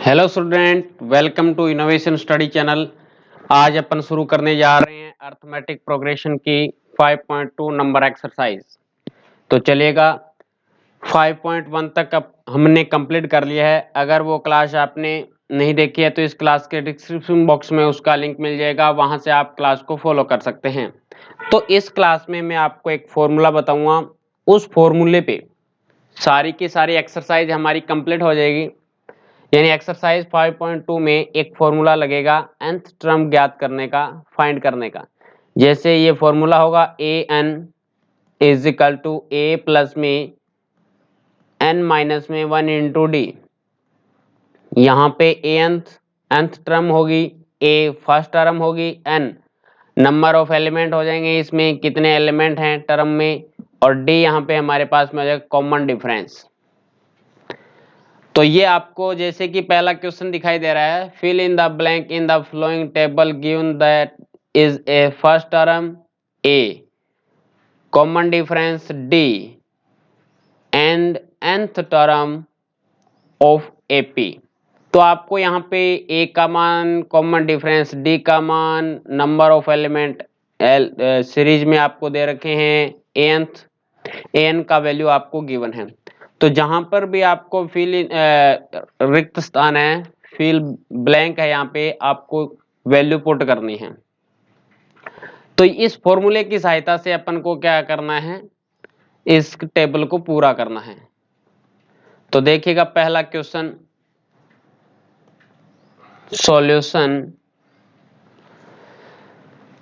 Hello student, welcome to innovation study channel. आज अपन शुरू करने जा रहे हैं अर्थमेटिक प्रोग्रेशन की 5.2 नंबर एक्सरसाइज। तो चलिएगा, 5.1 तक अब हमने कंप्लीट कर लिया है। अगर वो क्लास आपने नहीं देखी है तो इस क्लास के डिस्क्रिप्शन बॉक्स में उसका लिंक मिल जाएगा, वहां से आप क्लास को फॉलो कर सकते हैं। तो इस क्लास में मैं आपको एक फॉर्मूला बताऊंगा, उस फॉर्मूले पे सारी की सारी एक्सरसाइज हमारी कंप्लीट हो जाएगी। यानी एक्सरसाइज 5.2 में एक फॉर्मूला लगेगा nth टर्म ज्ञात करने का, फाइंड करने का। जैसे ये फॉर्मूला होगा a N is equal to A plus में एन माइनस में 1 इंटू डी। यहाँ पे ए nth टर्म होगी, ए फर्स्ट टर्म होगी, एन नंबर ऑफ एलिमेंट हो जाएंगे, इसमें कितने एलिमेंट हैं टर्म में, और डी यहाँ पे हमारे पास में हो जाएगा कॉमन डिफरेंस। तो ये आपको जैसे कि पहला क्वेश्चन दिखाई दे रहा है, fill in the blank in the following table given that is a first term a, common difference d and nth term of AP. तो आपको यहाँ पे ए का मान, कॉमन डिफरेंस, डी का मान, नंबर ऑफ एलिमेंट सीरीज में आपको दे रखे हैं, एन का वैल्यू आपको गिवन है। तो जहां पर भी आपको फिल रिक्त स्थान है, फिल ब्लैंक है, यहाँ पे आपको वैल्यू पुट करनी है। तो इस फॉर्मूले की सहायता से अपन को क्या करना है, इस टेबल को पूरा करना है। तो देखिएगा पहला क्वेश्चन, सॉल्यूशन।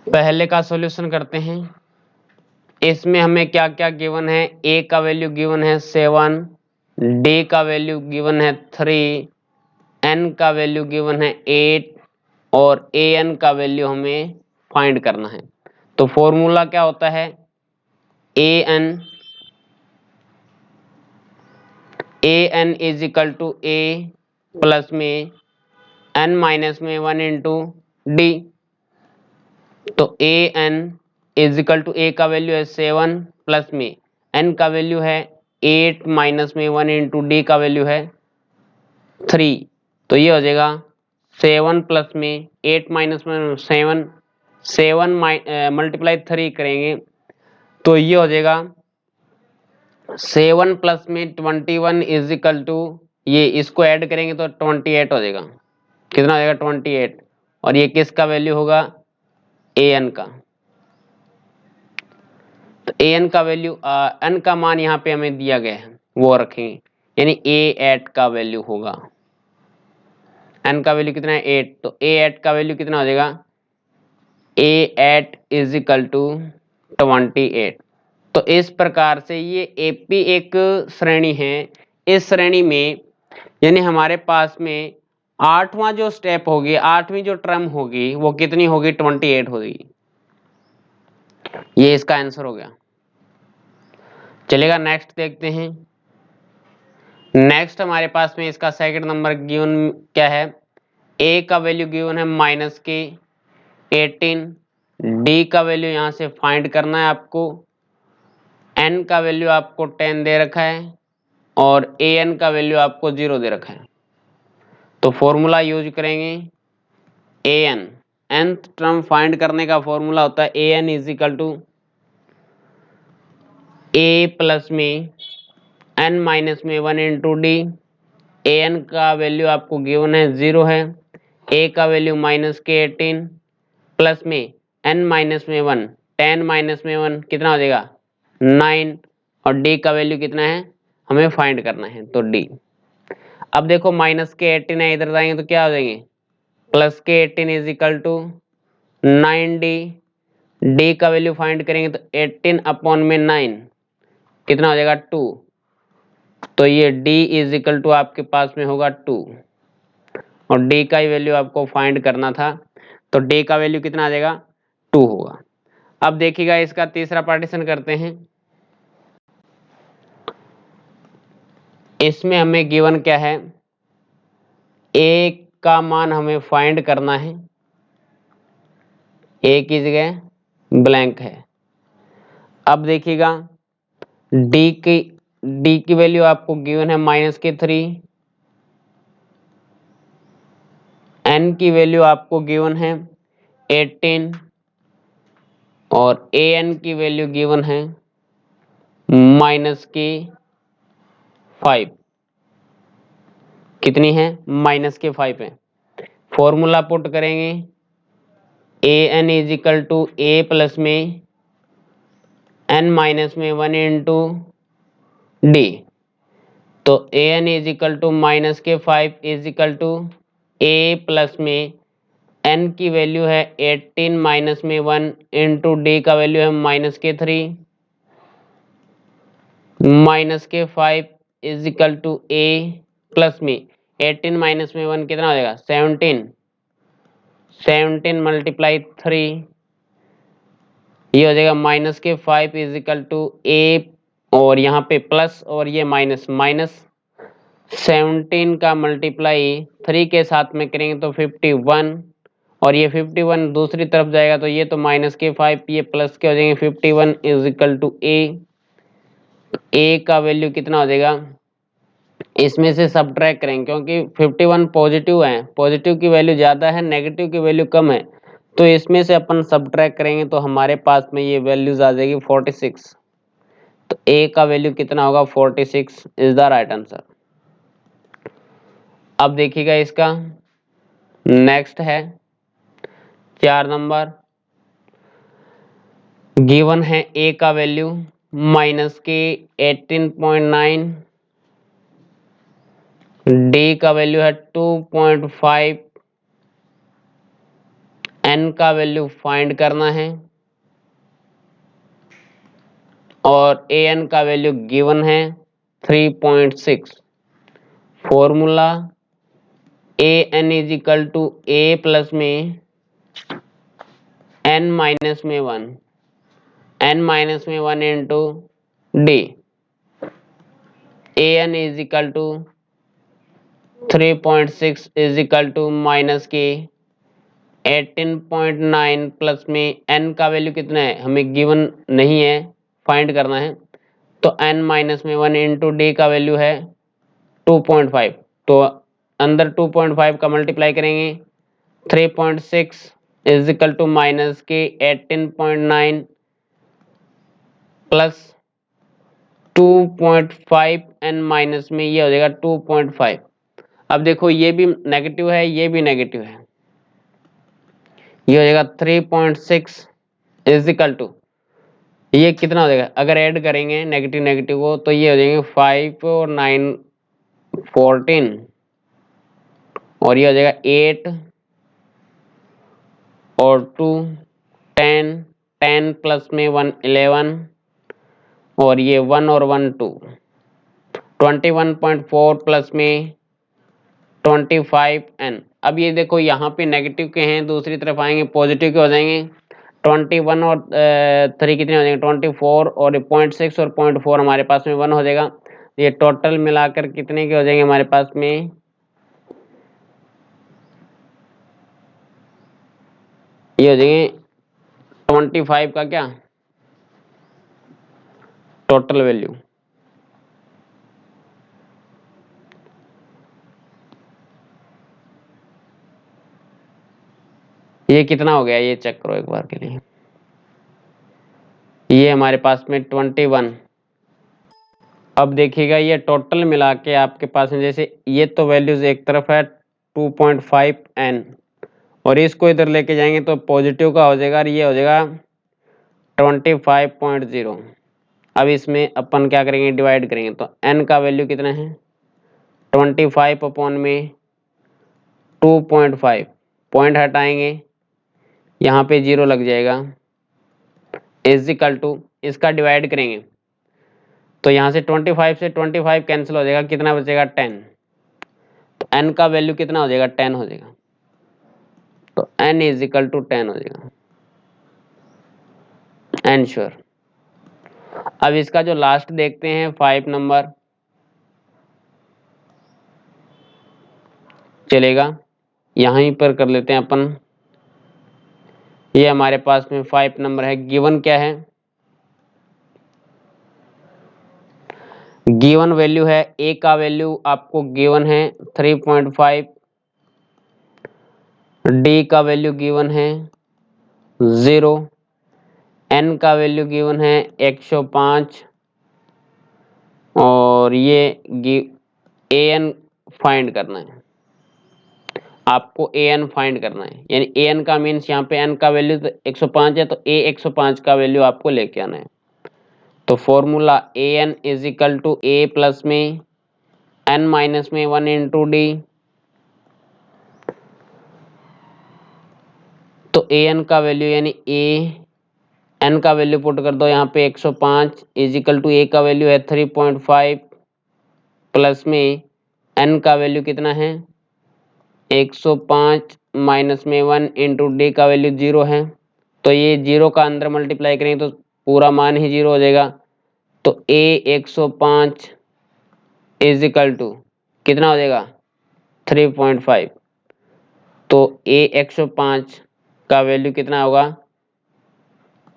पहले का सॉल्यूशन करते हैं। इसमें हमें क्या क्या गिवन है, ए का वैल्यू गिवन है 7, डी का वैल्यू गिवन है 3, एन का वैल्यू गिवन है 8 और ए एन का वैल्यू हमें फाइंड करना है। तो फॉर्मूला क्या होता है, A N is equal to A plus में एन माइनस में 1 इंटू डी। तो A N is equal to A का वैल्यू है 7 प्लस में एन का वैल्यू है 8 माइनस में 1 इंटू डी का वैल्यू है 3। तो ये हो जाएगा 7 प्लस में 8 माइनस में 7 मल्टीप्लाई 3 करेंगे तो ये हो जाएगा 7 प्लस में 21 इज इक्वल टू, ये इसको ऐड करेंगे तो 28 हो जाएगा। कितना हो जाएगा 28, और ये किसका वैल्यू होगा, ए एन का। तो ए एन का वैल्यू, एन का मान यहाँ पे हमें दिया गया है वो रखेंगे, यानी ए एट का वैल्यू होगा। एन का वैल्यू कितना है 8, तो ए एट का वैल्यू कितना हो जाएगा, ए एट इज इक्वल टू 28। तो इस प्रकार से ये एपी एक श्रेणी है। इस श्रेणी में यानी हमारे पास में आठवां जो स्टेप होगी, आठवीं जो टर्म होगी वो कितनी होगी, 28 होगी। ये इसका आंसर हो गया। चलेगा, नेक्स्ट देखते हैं। नेक्स्ट हमारे पास में इसका सेकंड नंबर गिवन क्या है, ए का वैल्यू गिवन है माइनस के 18, डी का वैल्यू यहां से फाइंड करना है आपको, एन का वैल्यू आपको 10 दे रखा है और ए एन का वैल्यू आपको 0 दे रखा है। तो फॉर्मूला यूज करेंगे A N, nth term find करने का फॉर्मूला होता है A N is equal to A plus में एन माइनस में 1 इंटू डी। ए एन का वैल्यू आपको गिवन है 0 है, ए का वैल्यू माइनस के 18 प्लस में एन माइनस में 1, 10 माइनस में 1 कितना हो जाएगा 9, और डी का वैल्यू कितना है हमें फाइंड करना है, तो डी। अब देखो माइनस के 18 है, इधर जाएंगे तो क्या हो जाएंगे, प्लस के 18 इज इक्वल टू 9डी। डी का वैल्यू फाइंड करेंगे तो 18 अपॉन में 9 कितना हो जाएगा 2। तो ये d इज इक्वल टू आपके पास में होगा 2, और d का ही वैल्यू आपको फाइंड करना था, तो d का वैल्यू कितना आ जाएगा 2 होगा। अब देखिएगा इसका तीसरा पार्टीशन करते हैं। इसमें हमें गिवन क्या है, a का मान हमें फाइंड करना है, a की जगह ब्लैंक है। अब देखिएगा d की वैल्यू आपको गिवन है माइनस के 3, n की वैल्यू आपको गिवन है 18 और an की वैल्यू गिवन है -5। कितनी है? -5 है। फॉर्मूला पुट करेंगे an is equal to a plus में n माइनस में 1 इंटू d। तो an is equal to -5 is equal to a plus में n की वैल्यू है 18 माइनस में 1 इंटू d का वैल्यू है -3 -5 is equal to a plus में 18 माइनस में 1 कितना हो जाएगा? 17 मल्टीप्लाई 3, ये हो जाएगा -5 इज इक्वल टू a और यहाँ पे प्लस और ये -17 का मल्टीप्लाई 3 के साथ में करेंगे तो 51 और ये 51 दूसरी तरफ जाएगा तो ये तो -5 ये प्लस के हो जाएंगे 51 इज इक्वल टू a का वैल्यू कितना हो जाएगा? इसमें से सब्ट्रैक्ट करेंगे क्योंकि 51 पॉजिटिव है, पॉजिटिव की वैल्यू ज़्यादा है, नेगेटिव की वैल्यू कम है, तो इसमें से अपन सब्ट्रैक्ट करेंगे तो हमारे पास में ये वैल्यूज आ जाएगी 46। तो a का वैल्यू कितना होगा? 46 इज द राइट आंसर। अब देखिएगा इसका नेक्स्ट है 4 नंबर। गिवन है a का वैल्यू -18.9, d का वैल्यू है 2.5, n का वैल्यू फाइंड करना है और an का वैल्यू गिवन है 3.6। Formula an is equal to a plus में n माइनस में 1, n माइनस में 1 into d। an is equal to 3.6 is equal to minus के 18.9 प्लस में n का वैल्यू कितना है हमें गिवन नहीं है, फाइंड करना है। तो n माइनस में 1 इंटू डी का वैल्यू है 2.5, तो अंदर 2.5 का मल्टीप्लाई करेंगे 3.6 इज इक्वल टू माइनस के 18.9 प्लस 2.5 n माइनस में ये हो जाएगा 2.5। अब देखो ये भी नेगेटिव है, ये भी नेगेटिव है, ये हो जाएगा 3.6 इज इक्वल टू ये कितना हो जाएगा? अगर ऐड करेंगे नेगेटिव नेगेटिव को तो ये हो जाएंगे 5 और 9 14 और ये हो जाएगा 8 और 2 10 10 प्लस में 1 11 और ये 1 और 1 2 21.4 प्लस में 25n। अब ये देखो यहाँ पे नेगेटिव के हैं, दूसरी तरफ आएंगे पॉजिटिव के हो जाएंगे। 21 और 3 कितने हो जाएंगे? 24 और 0.6 और 0.4 हमारे पास में 1 हो जाएगा। ये टोटल मिलाकर कितने के हो जाएंगे हमारे पास में? ये हो जाएंगे 25 का क्या टोटल वैल्यू। ये कितना हो गया ये चेक करो एक बार के लिए। ये हमारे पास में 21। अब देखिएगा ये टोटल मिला के आपके पास में जैसे ये तो वैल्यूज एक तरफ है 2.5n और इसको इधर लेके जाएंगे तो पॉजिटिव का हो जाएगा और ये हो जाएगा 25.0। अब इसमें अपन क्या करेंगे? डिवाइड करेंगे तो n का वैल्यू कितना है? 25 अपॉन में 2.5, पॉइंट हटाएंगे यहाँ पे 0 लग जाएगा इज इक्वल टू इसका डिवाइड करेंगे तो यहाँ से 25 से 25 कैंसिल हो जाएगा, कितना बचेगा? 10। तो n का वैल्यू कितना हो जाएगा? 10 हो जाएगा। तो n इज इक्वल टू 10 हो जाएगा, n श्योर। अब इसका जो लास्ट देखते हैं 5 नंबर, चलेगा यहीं पर कर लेते हैं अपन। ये हमारे पास में 5 नंबर है। गिवन क्या है? गिवन वैल्यू है a का वैल्यू आपको गिवन है 3.5, डी का वैल्यू गिवन है 0, एन का वैल्यू गिवन है 105 और ये ए एन फाइंड करना है, आपको ए एन फाइंड करना है। यानी ए एन का मीन्स यहाँ पे एन का वैल्यू तो 105 है, तो ए 105 का वैल्यू आपको लेके आना है। तो formula A N is equal to A plus में एन माइनस में 1 इंटू डी। तो ए एन का वैल्यू यानी ए एन का वैल्यू पुट कर दो यहाँ पे 105 इज इक्वल टू ए का वैल्यू है 3.5 प्लस में एन का वैल्यू कितना है 105 माइनस में 1 इंटू डी का वैल्यू 0 है। तो ये 0 का अंदर मल्टीप्लाई करेंगे तो पूरा मान ही 0 हो जाएगा। तो ए 105 इज इक्वल टू कितना हो जाएगा 3.5। तो ए 105 का वैल्यू कितना होगा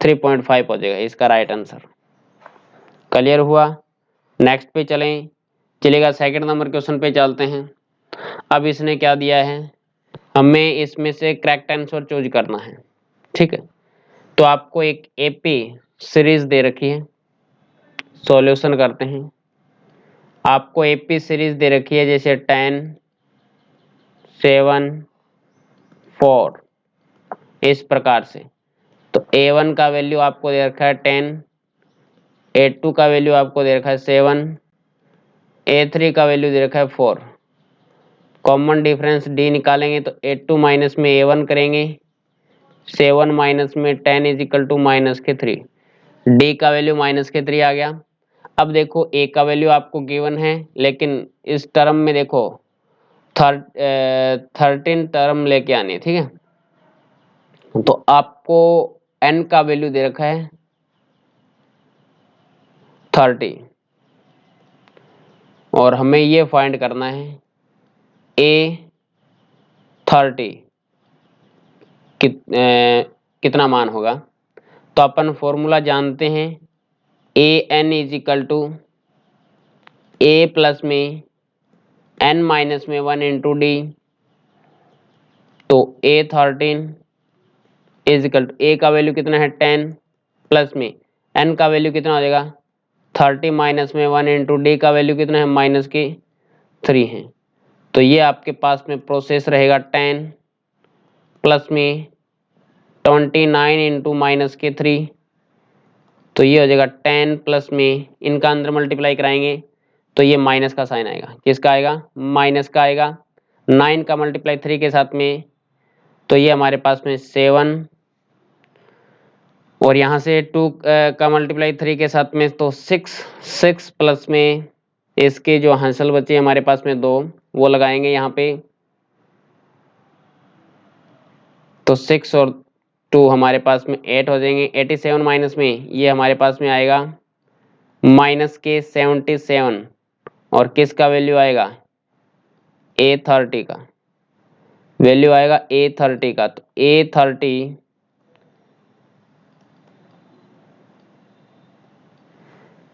3.5 हो जाएगा, इसका राइट आंसर। क्लियर हुआ। नेक्स्ट पे चलेगा सेकंड नंबर क्वेश्चन पे चलते हैं। अब इसने क्या दिया है, हमें इसमें से करेक्ट आंसर चूज करना है। ठीक है, तो आपको एक एपी सीरीज दे रखी है, सॉल्यूशन करते हैं। आपको एपी सीरीज दे रखी है जैसे 10, 7, 4 इस प्रकार से। तो A1 का वैल्यू आपको दे रखा है 10, A2 का वैल्यू आपको दे रखा है 7, A3 का वैल्यू दे रखा है 4। कॉमन डिफरेंस D निकालेंगे तो A2 माइनस में A1 करेंगे, 7 माइनस में 10 इज इक्वल टू माइनस के 3। D का वैल्यू माइनस के 3 आ गया। अब देखो A का वैल्यू आपको गिवन है, लेकिन इस टर्म में देखो 13 टर्म लेके आनी है। ठीक है, तो आपको N का वैल्यू दे रखा है 30 और हमें ये फाइंड करना है A30 कितना मान होगा। तो अपन फॉर्मूला जानते हैं A N is equal to A plus में एन माइनस में 1 इंटू डी। तो A13 is equal to A का वैल्यू कितना है 10 प्लस में एन का वैल्यू कितना हो जाएगा 30 माइनस में 1 इंटू डी का वैल्यू कितना है माइनस के 3 है। तो ये आपके पास में प्रोसेस रहेगा 10 प्लस में 29 इंटू माइनस के 3। तो ये हो जाएगा 10 प्लस में इनका अंदर मल्टीप्लाई कराएंगे तो ये माइनस का साइन आएगा। किसका आएगा माइनस का आएगा। 9 का मल्टीप्लाई 3 के साथ में तो ये हमारे पास में 7 और यहाँ से 2 का मल्टीप्लाई 3 के साथ में तो 6 प्लस में इसके जो हासिल बचे हमारे पास में 2 वो लगाएंगे यहाँ पे। तो 6 और 2 हमारे पास में 8 हो जाएंगे। 87 माइनस में ये हमारे पास में आएगा माइनस के 77 और किसका वैल्यू आएगा A30 का वैल्यू आएगा A30 का। तो A30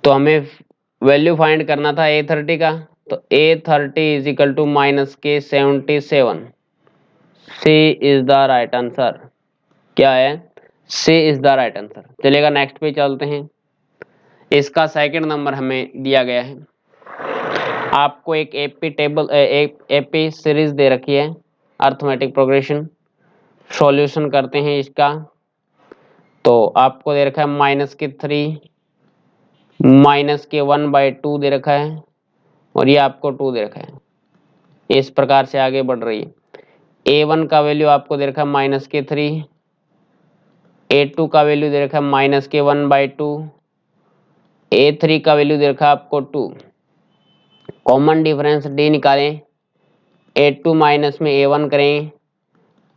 तो हमें वैल्यू फाइंड करना था A30 का। तो A30 is equal to minus के 77। सी इज द राइट आंसर। क्या है सी इज द राइट आंसर। चलेगा नेक्स्ट पे चलते हैं। इसका सेकंड नंबर हमें दिया गया है। आपको एक एपी सीरीज दे रखी है अर्थमेटिक प्रोग्रेशन। सॉल्यूशन करते हैं इसका। तो आपको दे रखा है माइनस के 3 माइनस के 1/2 दे रखा है और ये आपको 2 दे रखा है। इस प्रकार से आगे बढ़ रही है। A1 का वैल्यू आपको दे रखा है माइनस के 3, A2 का वैल्यू दे रखा है माइनस के 1/2, A3 का वैल्यू दे रखा है आपको 2। कॉमन डिफरेंस D निकालें। A2 माइनस में A1 करें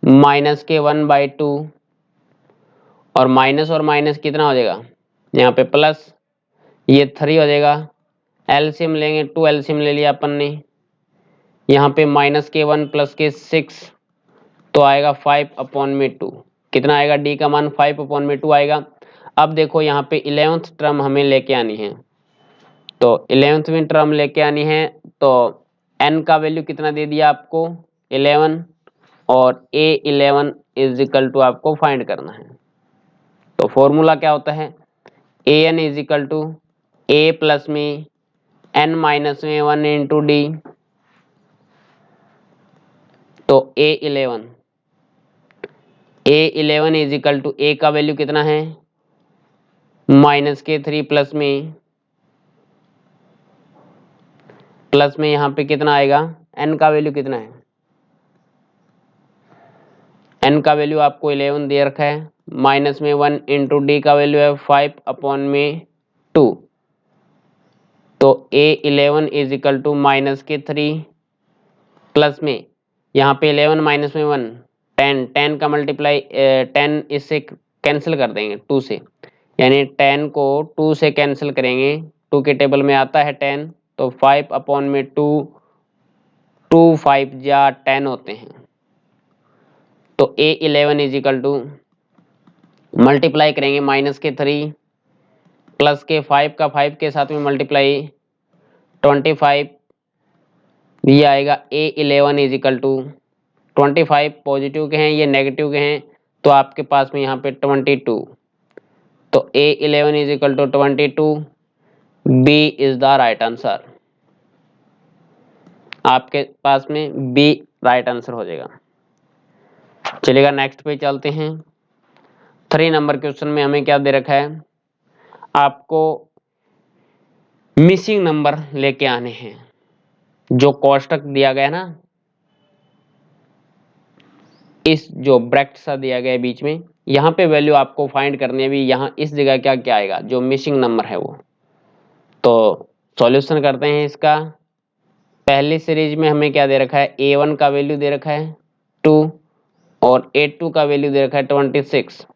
माइनस के 1/2 और माइनस कितना हो जाएगा यहाँ पे प्लस ये 3 हो जाएगा। एलसीएम लेंगे 2 एलसीएम ले लिया अपन ने। यहाँ पे माइनस के 1 प्लस के 6 तो आएगा 5/2। कितना आएगा डी का मान 5/2 आएगा। अब देखो यहाँ पे 11th टर्म हमें लेके आनी है। तो 11वीं टर्म लेके आनी है तो n का वैल्यू कितना दे दिया आपको 11 और A11 इज इक्वल टू आपको फाइंड करना है। तो फॉर्मूला क्या होता है, AN is equal to A plus में N माइनस में 1 इंटू डी। तो A11 is equal to A का वैल्यू कितना है -3 प्लस में यहाँ पे कितना आएगा, N का वैल्यू कितना है, N का वैल्यू आपको 11 दे रखा है, माइनस में 1 इंटू डी का वैल्यू है 5/2। तो A11 is equal to -3 plus में यहाँ पे 11 माइनस में 1 10 का मल्टीप्लाई 10 इससे कैंसिल कर देंगे 2 से, यानी 10 को 2 से कैंसिल करेंगे, 2 के टेबल में आता है 10, तो 5/2 2 5 या 10 होते हैं। तो A11 is equal to multiply करेंगे -3 प्लस के 5 का 5 के साथ में मल्टीप्लाई 25, ये आएगा A11 is equal to 25 positive के हैं, ये नेगेटिव के हैं, तो आपके पास में यहाँ पे 22। तो A11 is equal to 22, B is the right answer. आपके पास में बी राइट आंसर हो जाएगा। चलिएगा नेक्स्ट पे चलते हैं। 3 नंबर क्वेश्चन में हमें क्या दे रखा है, आपको मिसिंग नंबर लेके आने हैं। जो कोष्टक दिया गया है ना, इस जो ब्रैकेट सा दिया गया है बीच में, यहाँ पे वैल्यू आपको फाइंड करनी है। भी यहाँ इस जगह क्या क्या आएगा, जो मिसिंग नंबर है वो। तो सॉल्यूशन करते हैं इसका। पहली सीरीज में हमें क्या दे रखा है, A1 का वैल्यू दे रखा है 2 और A2 का वैल्यू दे रखा है 26।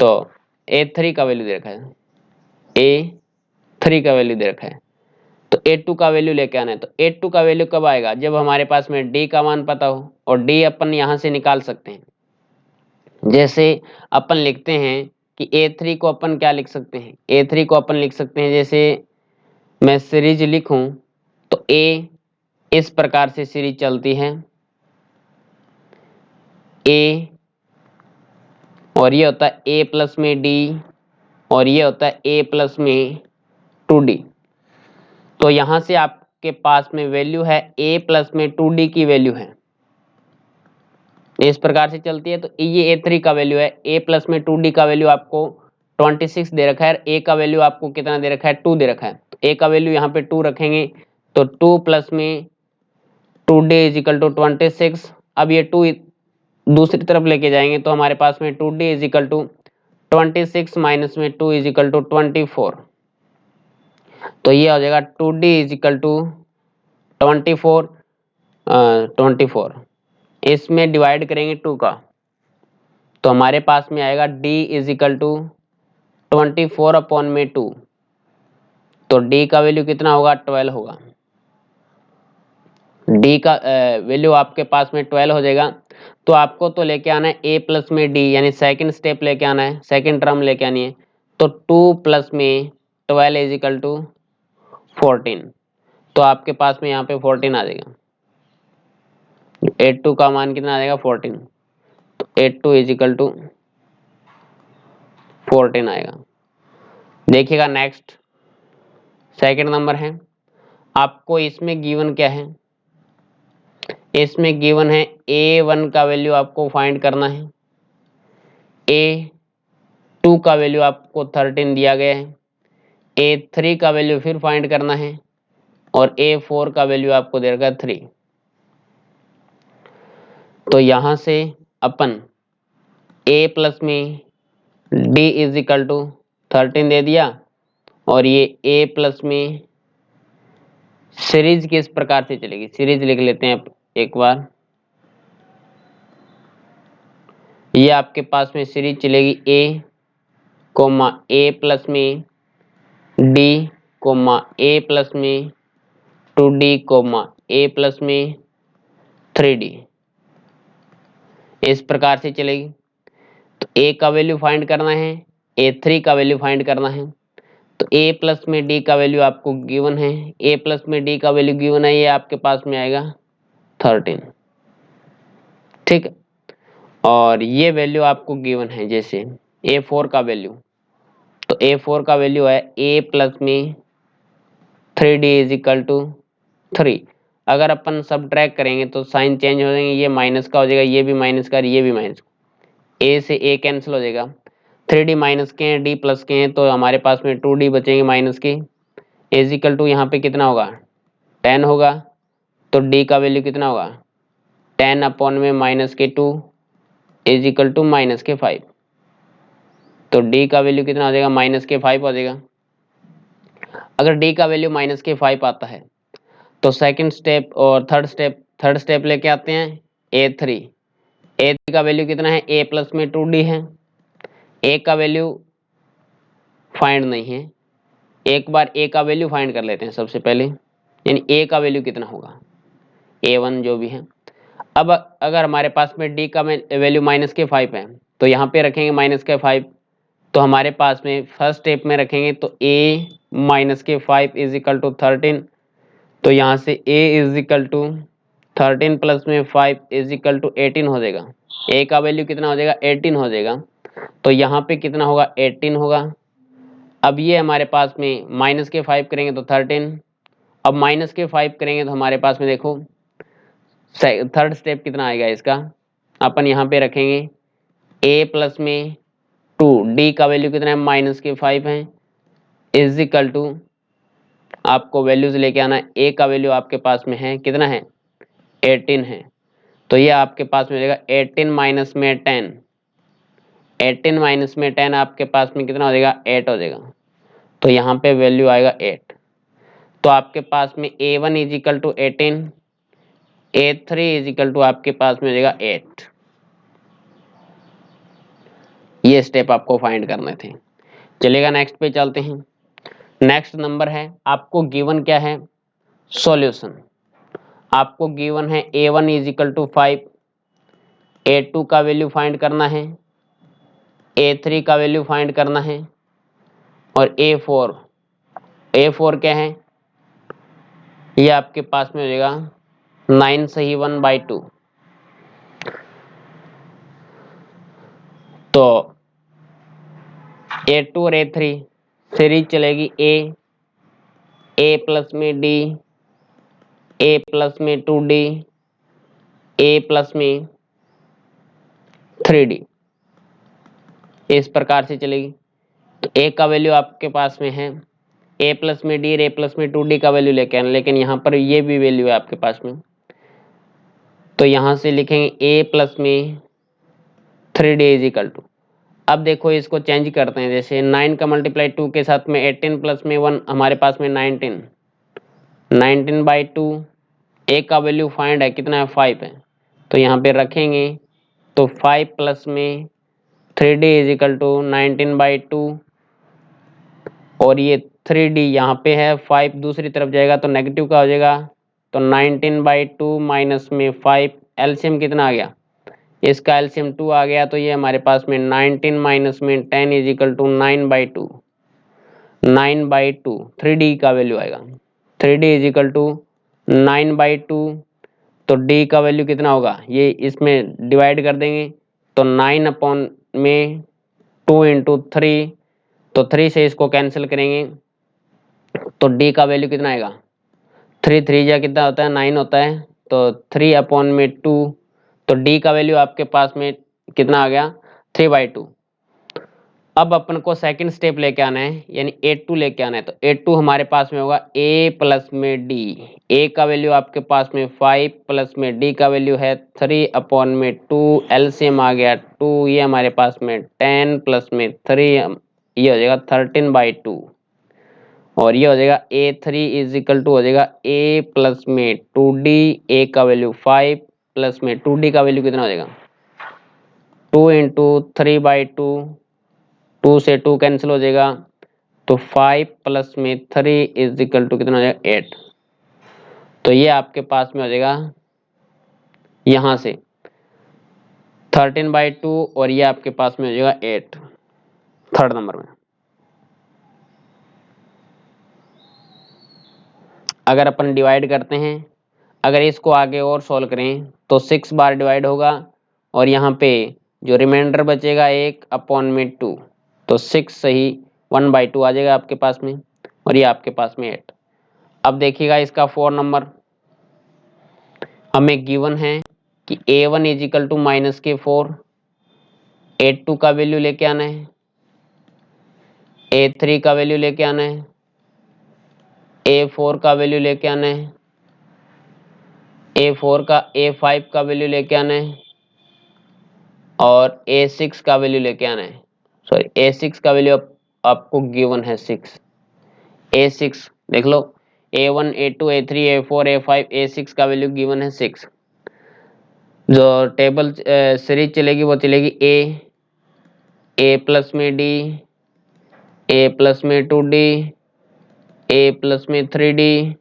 तो A3 का वैल्यू दे रखा है, A3 का वैल्यू दे रखा है, तो A2 का वैल्यू लेके आना है। तो A2 का वैल्यू कब आएगा, जब हमारे पास में D का मान पता हो, और D अपन यहाँ से निकाल सकते हैं। जैसे अपन लिखते हैं कि A3 को अपन क्या लिख सकते हैं, A3 को अपन लिख सकते हैं, जैसे मैं सीरीज लिखूं तो A इस प्रकार से सीरीज चलती है, A और ये होता है A प्लस में D और ये होता है A प्लस में 2D। तो यहां से आपके पास में वैल्यू है A प्लस में 2D की वैल्यू है, इस प्रकार से चलती है। तो ये A3 का वैल्यू है, A प्लस में 2D का वैल्यू आपको 26 दे रखा है, A का वैल्यू आपको कितना दे रखा है, 2 दे रखा है। तो A का वैल्यू यहाँ पे 2 रखेंगे, तो 2 प्लस में 2D इज इक्वल टू 26। अब ये 2 दूसरी तरफ लेके जाएंगे तो हमारे पास में 2D is equal to 26 minus में 2 इज इक्वल टू 24। तो ये हो जाएगा 2D इज इक्वल टू 24 इसमें डिवाइड करेंगे 2 का, तो हमारे पास में आएगा D इज इक्वल टू 24/2। तो D का वैल्यू कितना होगा, 12 होगा। D का वैल्यू आपके पास में 12 हो जाएगा। तो आपको तो लेके आना है A प्लस में D, यानी सेकंड स्टेप लेके आना है, सेकंड टर्म लेके आनी है। तो 2 प्लस में 12 इज इक्वल टू 14। तो आपके पास में यहाँ पे 14 आ जाएगा, 82 का मान कितना आ जाएगा, 14। तो 82 इज इक्वल टू 14 आएगा। देखिएगा नेक्स्ट सेकंड नंबर है, आपको इसमें गिवन क्या है, इसमें गिवन है A1 का वैल्यू आपको फाइंड करना है, A2 का वैल्यू आपको 13 दिया गया है, A3 का वैल्यू फिर फाइंड करना है, और A4 का वैल्यू आपको दे रखा है 3। तो यहां से अपन A प्लस में D इज इक्वल टू 13 दे दिया, और ये A प्लस में सीरीज किस प्रकार से चलेगी, सीरीज लिख लेते हैं एक बार। ये आपके पास में सीरीज चलेगी A कोमा A प्लस में D कोमा A प्लस में 2D कोमा A प्लस में 3D, इस प्रकार से चलेगी। तो A का वैल्यू फाइंड करना है, A3 का वैल्यू फाइंड करना है। तो A प्लस में D का वैल्यू आपको गिवन है, A प्लस में D का वैल्यू गिवन है, ये आपके पास में आएगा 13। ठीक है। और ये वैल्यू आपको गिवन है, जैसे A4 का वैल्यू, तो A4 का वैल्यू है A प्लस में 3D इज इक्वल टू 3। अगर अपन सब ट्रैक करेंगे तो साइन चेंज हो जाएंगे, ये माइनस का हो जाएगा, ये भी माइनस का, ये भी माइनस का, A से A कैंसिल हो जाएगा, 3D माइनस के हैं, D प्लस के हैं, तो हमारे पास में 2D बचेंगे माइनस के, इज इक्वल टू यहाँ पे कितना होगा 10 होगा, तो D का वैल्यू कितना होगा 10 अपॉन में माइनस के 2 इज इक्वल टू माइनस के 5, तो D का वैल्यू कितना हो जाएगा माइनस के 5 हो जाएगा। अगर D का वैल्यू माइनस के 5 आता है तो सेकंड स्टेप और थर्ड स्टेप लेके आते हैं A3। A3 का वैल्यू कितना है, A प्लस में 2D है, A का वैल्यू फाइंड नहीं है, एक बार A का वैल्यू फाइंड कर लेते हैं सबसे पहले, यानी A का वैल्यू कितना होगा A1 जो भी है। अब अगर हमारे पास में D का वैल्यू माइनस के 5 है तो यहाँ पे रखेंगे माइनस के 5, तो हमारे पास में फर्स्ट स्टेप में रखेंगे तो A माइनस के 5 इज इक्वल टू 13, तो यहाँ से A is equal to 13 plus में 5 इज इक्वल टू 18 हो जाएगा। A का वैल्यू कितना हो जाएगा 18 हो जाएगा, तो यहाँ पे कितना होगा 18 होगा। अब ये हमारे पास में माइनस के 5 करेंगे तो 13, अब माइनस के 5 करेंगे तो हमारे पास में देखो थर्ड स्टेप कितना आएगा इसका, अपन यहाँ पे रखेंगे A प्लस में 2, D का वैल्यू कितना है माइनस के 5 है, इज इक्वल टू आपको वैल्यूज लेके आना है। A का वैल्यू आपके पास में है कितना है 18 है, तो ये आपके पास में हो जाएगा 18 माइनस में 10, 18 माइनस में 10 आपके पास में कितना हो जाएगा 8 हो जाएगा, तो यहाँ पे वैल्यू आएगा 8। तो आपके पास में A1 is equal to 18, A3 is equal to आपके पास में हो जाएगा 8। ये स्टेप आपको फाइंड करने थे। चलिएगा नेक्स्ट पे चलते हैं। नेक्स्ट नंबर है, आपको गिवन क्या है सॉल्यूशन, आपको गिवन है A1 is equal to 5, A2 का वैल्यू फाइंड करना है, A3 का वैल्यू फाइंड करना है, और A4 क्या है, ये आपके पास में हो जाएगा 9 सही 1/2। तो A2 और A3 सीरीज चलेगी A प्लस में D, A प्लस में 2D, A प्लस में 3D, इस प्रकार से चलेगी। तो A का वैल्यू आपके पास में है A प्लस में D और A प्लस में 2D का वैल्यू लेके आना, लेकिन यहाँ पर ये भी वैल्यू है आपके पास में, तो यहाँ से लिखेंगे A प्लस में 3D इज इक्वल टू, अब देखो इसको चेंज करते हैं, जैसे 9 का मल्टीप्लाई 2 के साथ में 18 प्लस में 1 हमारे पास में 19/2, A का वैल्यू फाइंड है कितना है 5 है, तो यहाँ पे रखेंगे तो 5 प्लस में 3D इज इक्वल टू 19/2, और ये 3D यहाँ पे है, 5 दूसरी तरफ जाएगा तो नेगेटिव का हो जाएगा, तो 19/2 माइनस में 5, एलसीएम कितना आ गया, इसका एलसीएम 2 आ गया, तो ये हमारे पास में 19 माइनस में 10 इज इक्वल टू 9/2, 9/2 3D का वैल्यू आएगा, 3D इज इक्वल टू 9/2, तो D का वैल्यू कितना होगा, ये इसमें डिवाइड कर देंगे तो 9 अपॉन में 2 इंटू 3, तो 3 से इसको कैंसिल करेंगे तो D का वैल्यू कितना आएगा, 3 3 जा कितना होता है 9 होता है, तो 3 अपॉन में 2, तो D का वैल्यू आपके पास में कितना आ गया 3/2। अब अपन को सेकंड स्टेप लेके आना है, यानी A2 लेके आना है, तो A2 हमारे पास में होगा A प्लस में D, A का वैल्यू आपके पास में 5 प्लस में D का वैल्यू है 3 अपॉन में 2, एलसीएम आ गया 2, ये हमारे पास में 10 प्लस में 3, ये हो जाएगा 13/2, और ये हो जाएगा A3 इज इक्वल टू हो जाएगा A प्लस में 2D, A का वैल्यू 5 प्लस में 2D का वैल्यू कितना हो जाएगा 2 इंटू 3/2, 2 से 2 कैंसिल हो जाएगा, तो 5 प्लस में 3 इज इक्वल टू कितना हो जाएगा 8, तो ये आपके पास में हो जाएगा यहाँ से 13/2, और ये आपके पास में हो जाएगा 8 थर्ड नंबर में। अगर अपन डिवाइड करते हैं, अगर इसको आगे और सॉल्व करें तो 6 बार डिवाइड होगा और यहाँ पे जो रिमाइंडर बचेगा 1/2, तो 6 सही 1/2 आ जाएगा आपके पास में, और ये आपके पास में 8। अब देखिएगा इसका 4 नंबर, हमें गिवन है कि a1 इजिकल टू -4, a2 का वैल्यू लेके आना है, a3 का वैल्यू लेके आना है, a4 का वैल्यू लेके आना है, a5 का वैल्यू लेके आना है, और a6 का वैल्यू लेके आना है। सॉरी, a6 का वैल्यू आपको गिवन है 6। a6 देख लो, a1 a2 a3 a4 a5 a6 का वैल्यू गिवन है 6। जो टेबल सीरीज चलेगी वो चलेगी a प्लस में d, a प्लस में 2d, a प्लस में 3d,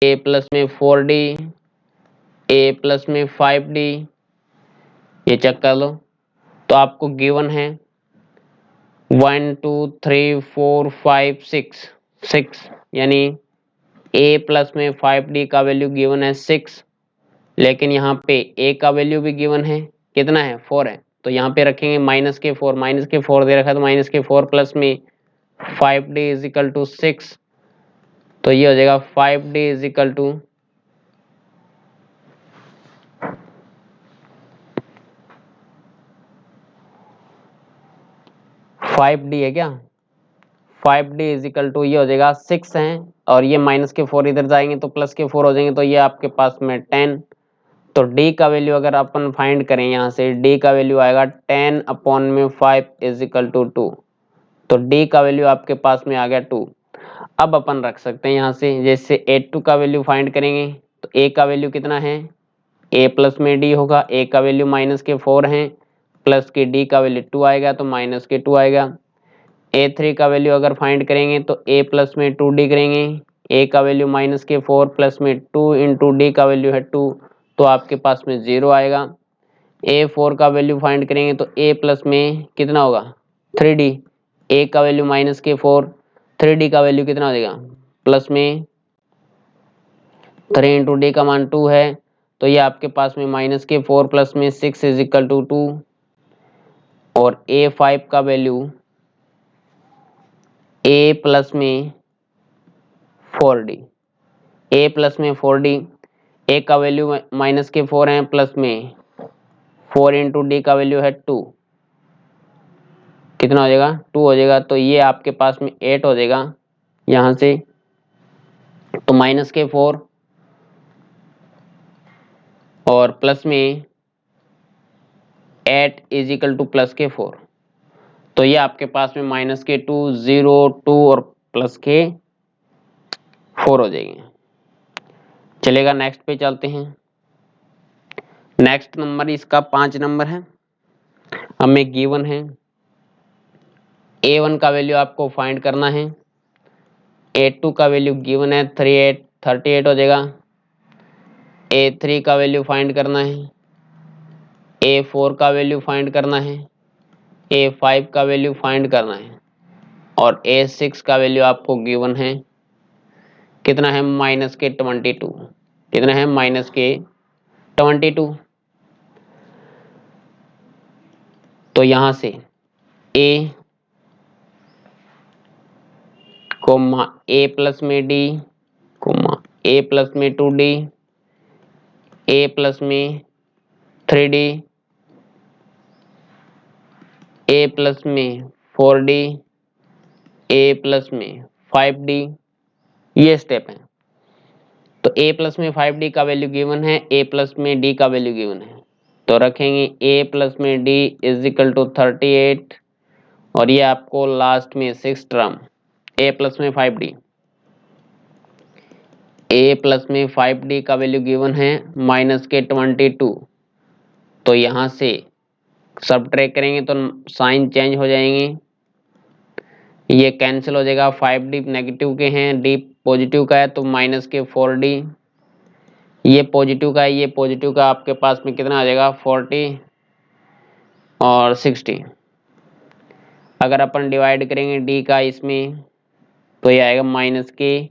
a प्लस में 4d, a प्लस में 5d, ये चेक कर लो। तो आपको गिवन है 1 2 3 4 5 6, यानी a प्लस में 5d का वैल्यू गिवन है 6, लेकिन यहाँ पे a का वैल्यू भी गिवन है, कितना है 4 है, तो यहाँ पे रखेंगे -4 दे रखा है, तो -4 प्लस में 5d इज इक्वल टू 6, तो ये हो जाएगा 5d is equal to 5d है क्या, 5d इज इक्वल टू ये हो जाएगा 6 है, और ये -4 इधर जाएंगे तो +4 हो जाएंगे, तो ये आपके पास में 10। तो d का वैल्यू अगर अपन फाइंड करें, यहाँ से d का वैल्यू आएगा 10/5 इज इक्वल टू 2, तो d का वैल्यू आपके पास में आ गया 2। अब अपन रख सकते हैं यहाँ से, जैसे a2 का वैल्यू फाइंड करेंगे तो a का वैल्यू कितना है, a प्लस में d होगा, a का वैल्यू -4 है, प्लस के d का वैल्यू 2 आएगा, तो -2 आएगा। a3 का वैल्यू अगर फाइंड करेंगे तो a प्लस में 2d करेंगे, a का वैल्यू -4 प्लस में 2 इंटू d का वैल्यू है 2, तो आपके पास में 0 आएगा। a4 का वैल्यू फाइंड करेंगे तो a प्लस में कितना होगा 3d, a का वैल्यू -4, 3d का वैल्यू कितना हो जाएगा प्लस में 3 इंटू डी का मान 2 है, तो ये आपके पास में -4 प्लस में 6 इज इक्वल टू 2, और a5 का वैल्यू a प्लस में 4d, a प्लस में 4d, a का वैल्यू -4 है, प्लस में 4 इंटू डी का वैल्यू है 2, कितना हो जाएगा 2 हो जाएगा, तो ये आपके पास में 8 हो जाएगा यहाँ से। तो -4 और प्लस में 8 इज इक्वल टू +4, तो ये आपके पास में -2 0 2 और +4 हो जाएंगे। चलेगा, नेक्स्ट पे चलते हैं। नेक्स्ट नंबर इसका 5 नंबर है, हमें गिवन है a1 का वैल्यू आपको फाइंड करना है, a2 का वैल्यू गिवन है 38 हो जाएगा, a3 का वैल्यू फाइंड करना है, a4 का वैल्यू फाइंड करना है, a5 का वैल्यू फाइंड करना है, और a6 का वैल्यू आपको गिवन है कितना है -22, कितना है -22। तो यहां से a कोमा a प्लस में d कोमा a प्लस में 2d, a प्लस में 3d, a प्लस में 4d, a प्लस में 5d, ये स्टेप है। तो a प्लस में 5d का वैल्यू गिवन है, a प्लस में d का वैल्यू गिवन है, तो रखेंगे a प्लस में d इज इक्वल टू 38, और ये आपको लास्ट में 6 टर्म a प्लस में 5d, a प्लस में 5d का वैल्यू गिवन है -22, तो यहाँ से सब्ट्रैक्ट करेंगे तो साइन चेंज हो जाएंगे, ये कैंसिल हो जाएगा, 5d नेगेटिव के हैं, d पॉजिटिव का है, तो -4d, ये पॉजिटिव का है, ये पॉजिटिव का, आपके पास में कितना आ जाएगा 40 और 60। अगर अपन डिवाइड करेंगे d का इसमें तो ये आएगा -15।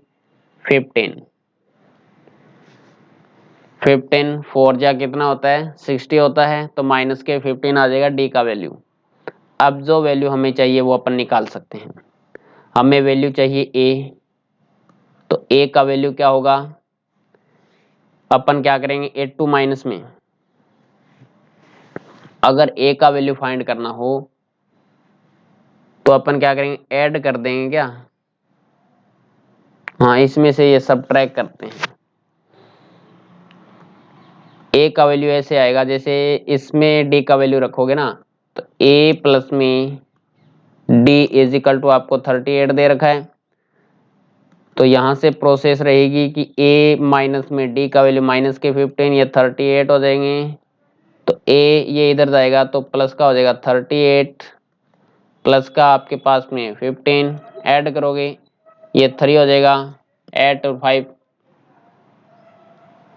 15 4 जा कितना होता है 60 होता है, तो माइनस के 15 आ जाएगा डी का वैल्यू। अब जो वैल्यू हमें चाहिए वो अपन निकाल सकते हैं। हमें वैल्यू चाहिए ए, तो ए का वैल्यू क्या होगा, अपन क्या करेंगे 8 टू माइनस में, अगर ए का वैल्यू फाइंड करना हो तो अपन क्या करेंगे ऐड कर देंगे क्या, हाँ इसमें से ये सब्ट्रैक्ट करते हैं। ए का वैल्यू ऐसे आएगा जैसे इसमें डी का वैल्यू रखोगे ना, तो ए प्लस में डी इज इक्वल टू आपको 38 दे रखा है, तो यहां से प्रोसेस रहेगी कि ए माइनस में डी का वैल्यू माइनस के 15 या 38 हो जाएंगे, तो ए ये इधर जाएगा तो प्लस का हो जाएगा 38 प्लस का आपके पास में 15 ऐड करोगे ये 3 हो जाएगा 8 और 5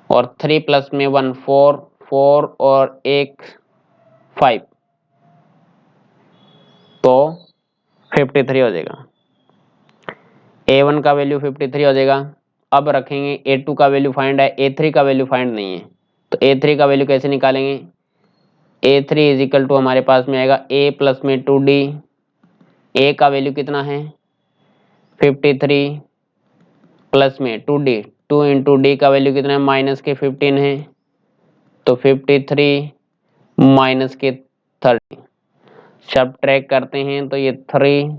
और 3 प्लस में 1 4 4 और 1 5 तो 53 हो जाएगा। A1 का वैल्यू 53 हो जाएगा। अब रखेंगे A2 का वैल्यू फाइंड है, A3 का वैल्यू फाइंड नहीं है, तो A3 का वैल्यू कैसे निकालेंगे, A3 इज इक्वल टू हमारे पास में आएगा A प्लस में 2D, A का वैल्यू कितना है 53 प्लस में 2D, 2 इंटू डी का वैल्यू कितना है माइनस के 15 है, तो 53 माइनस के 30 सब ट्रैक करते हैं तो ये 3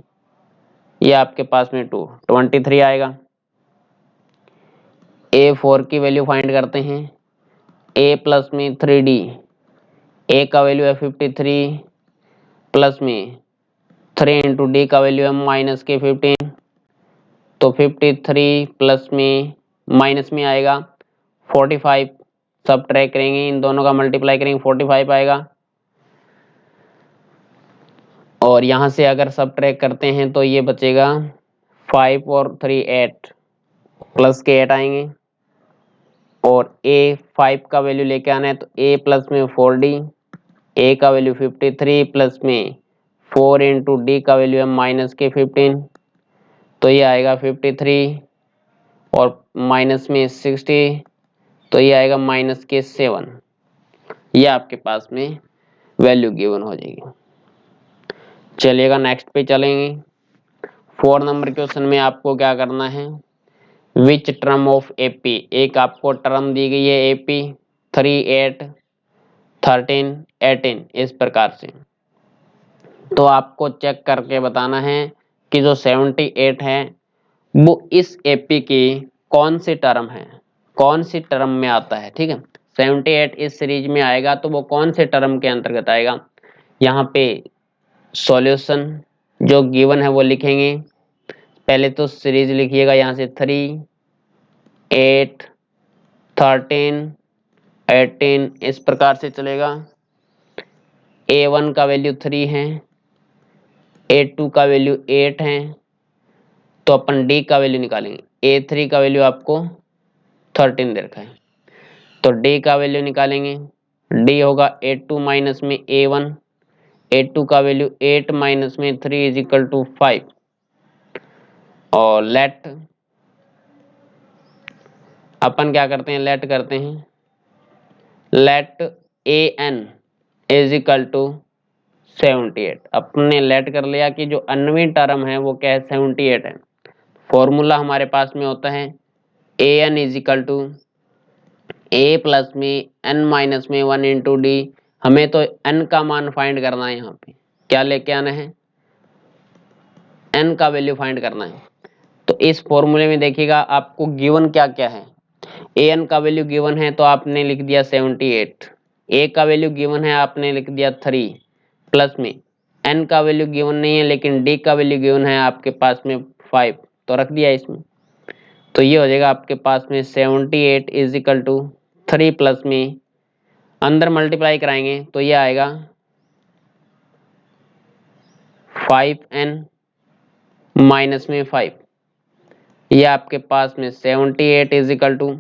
ये आपके पास में 2 23 आएगा। A4 की वैल्यू फाइंड करते हैं, A प्लस में 3D, A का वैल्यू है 53 प्लस में 3 इंटू डी का वैल्यू है माइनस के 15, तो 53 प्लस में माइनस में आएगा 45, सब ट्रैक करेंगे इन दोनों का मल्टीप्लाई करेंगे 45 आएगा, और यहाँ से अगर सब ट्रैक करते हैं तो ये बचेगा 5 और 3 8 प्लस के 8 आएंगे, और A 5 का वैल्यू लेके आना है तो A प्लस में 4D, A का वैल्यू 53 प्लस में 4 इंटू डी का वैल्यू है माइनस के 15, तो ये आएगा 53 और माइनस में 60, तो ये आएगा माइनस के 7, ये आपके पास में वैल्यू गिवन हो जाएगी। चलिएगा नेक्स्ट पे चलेंगे। 4 नंबर क्वेश्चन में आपको क्या करना है, विच टर्म ऑफ एपी, एक आपको टर्म दी गई है एपी 3 8 13 18 इस प्रकार से, तो आपको चेक करके बताना है कि जो 78 है वो इस एपी की कौन सी टर्म है, कौन सी टर्म में आता है। ठीक है 78 इस सीरीज में आएगा तो वो कौन से टर्म के अंतर्गत आएगा, यहाँ पे सॉल्यूशन जो गिवन है वो लिखेंगे, पहले तो सीरीज लिखिएगा यहाँ से 3 8 13 18 इस प्रकार से चलेगा। A1 का वैल्यू 3 है, A2 का वैल्यू 8 है, तो अपन D का वैल्यू निकालेंगे, A3 का वैल्यू आपको 13 दे रखा है, तो D का वैल्यू निकालेंगे, D होगा 8 माइनस में A1, A2 का वैल्यू 8 माइनस में 3 इज इक्वल टू 5, और लेट अपन क्या करते हैं लेट करते हैं, let AN is equal to 78, अपने लेट कर लिया कि जो अन्वी टर्म है वो क्या है 78 है। फॉर्मूला हमारे पास में होता है AN is equal to A plus में N माइनस में 1 इंटू डी, हमें तो N का मान फाइंड करना है, यहाँ पे क्या लेके आना है N का वैल्यू फाइंड करना है। तो इस फॉर्मूले में देखिएगा आपको गिवन क्या क्या है, AN का वैल्यू गिवन है तो आपने लिख दिया 78, A का वैल्यू गिवन है आपने लिख दिया 3 प्लस में N का वैल्यू गिवन नहीं है लेकिन D का वैल्यू गिवन है आपके पास में 5, तो रख दिया इसमें, तो ये हो जाएगा आपके पास में 78 इज इक्वल टू 3 प्लस में अंदर मल्टीप्लाई कराएंगे तो ये आएगा 5N माइनस में 5, ये आपके पास में 78 इज इक्वल टू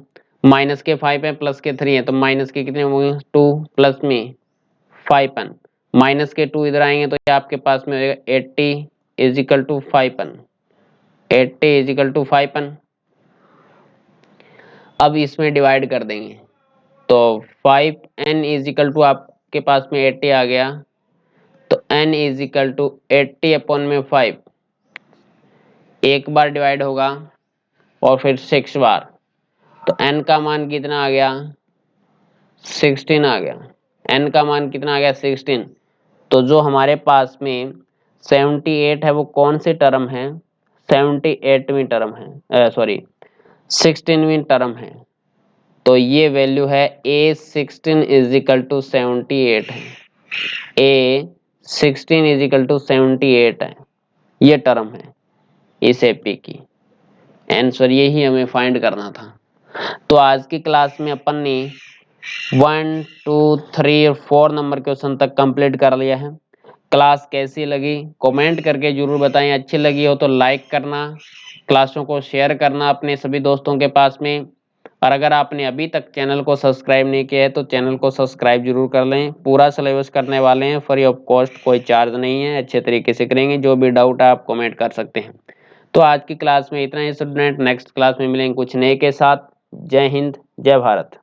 माइनस के 5 है प्लस के 3 है, तो माइनस के कितने होंगे 2 प्लस में 5N, माइनस के 2 इधर आएंगे तो ये आपके पास में हो जाएगा 80 is equal to 5N, 80 is equal to 5N। अब इसमें डिवाइड कर देंगे तो 5n इज इक्वल टू आपके पास में 80 आ गया, तो n is equal to 80 upon में 5, एक बार डिवाइड होगा और फिर 6 बार, तो n का मान कितना आ गया, 16 आ गया। n का मान कितना आ गया, 16। तो जो हमारे पास में 78 है वो कौन सी टर्म है, 78वीं टर्म है, सॉरी 16वीं टर्म है। तो ये वैल्यू है A16 इज इक्वल टू 78 है, A16 इज इक्वल टू 78 है, ये टर्म है इस एपी की। आंसर यही हमें फाइंड करना था। तो आज की क्लास में अपन ने 1, 2, 3 और 4 नंबर क्वेश्चन तक कंप्लीट कर लिया है। क्लास कैसी लगी कमेंट करके जरूर बताएं, अच्छी लगी हो तो लाइक करना, क्लासों को शेयर करना अपने सभी दोस्तों के पास में, और अगर आपने अभी तक चैनल को सब्सक्राइब नहीं किया है तो चैनल को सब्सक्राइब जरूर कर लें। पूरा सिलेबस करने वाले हैं, फ्री ऑफ कॉस्ट, कोई चार्ज नहीं है, अच्छे तरीके से करेंगे। जो भी डाउट है आप कमेंट कर सकते हैं। तो आज की क्लास में इतना ही स्टूडेंट, नेक्स्ट क्लास में मिलेंगे कुछ नए के साथ। जय हिंद, जय भारत।